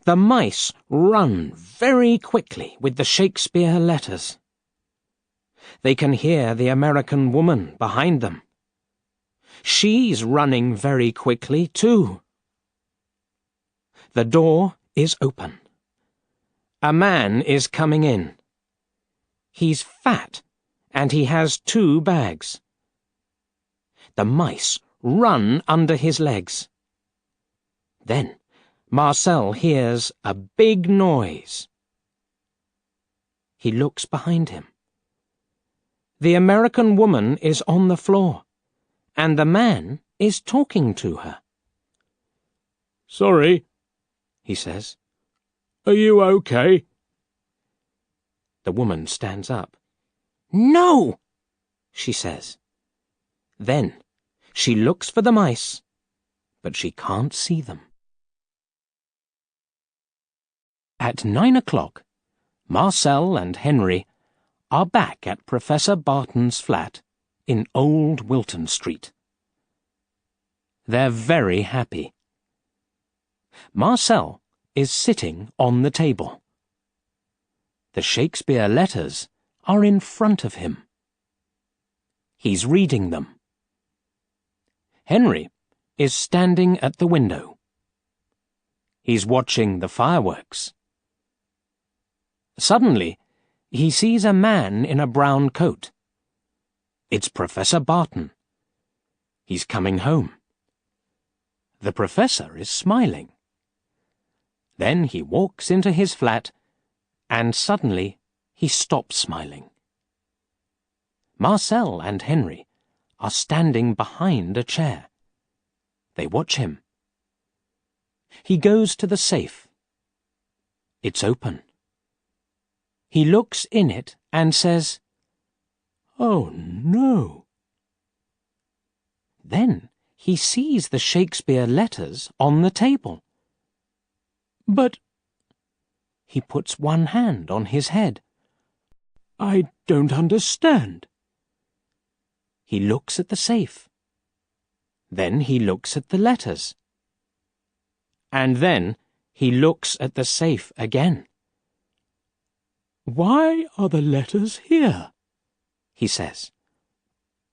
The mice run very quickly with the Shakespeare letters. They can hear the American woman behind them. She's running very quickly too. The door is open. A man is coming in. He's fat, and he has 2 bags. The mice run under his legs. Then Marcel hears a big noise. He looks behind him. The American woman is on the floor, and the man is talking to her. "Sorry," he says. "Are you okay?" The woman stands up. "No," she says. Then she looks for the mice, but she can't see them. At 9 o'clock, Marcel and Henry are back at Professor Barton's flat in Old Wilton Street. They're very happy. Marcel is sitting on the table. The Shakespeare letters are in front of him. He's reading them. Henry is standing at the window. He's watching the fireworks. Suddenly, he sees a man in a brown coat. It's Professor Barton. He's coming home. The professor is smiling. Then he walks into his flat, and suddenly he stops smiling. Marcel and Henry are standing behind a chair. They watch him. He goes to the safe. It's open. He looks in it and says, "Oh, no." Then he sees the Shakespeare letters on the table. But he puts one hand on his head. "I don't understand." He looks at the safe. Then he looks at the letters. And then he looks at the safe again. "Why are the letters here?" he says.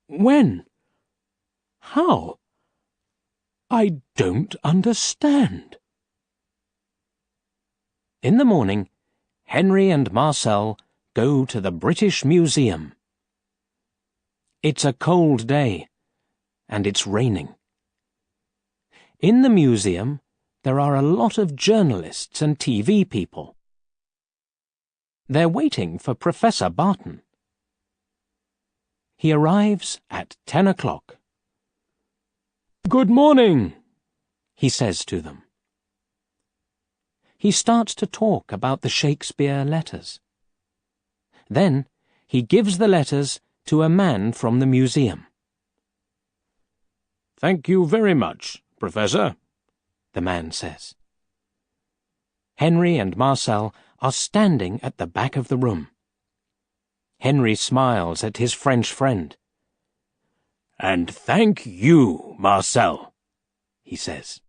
"When? How? I don't understand." In the morning, Henry and Marcel go to the British Museum. It's a cold day, and it's raining. In the museum, there are a lot of journalists and TV people. They're waiting for Professor Barton. He arrives at 10 o'clock. "Good morning," he says to them. He starts to talk about the Shakespeare letters. Then he gives the letters to a man from the museum. "Thank you very much, Professor," the man says. Henry and Marcel are standing at the back of the room. Henry smiles at his French friend. "And thank you, Marcel," he says.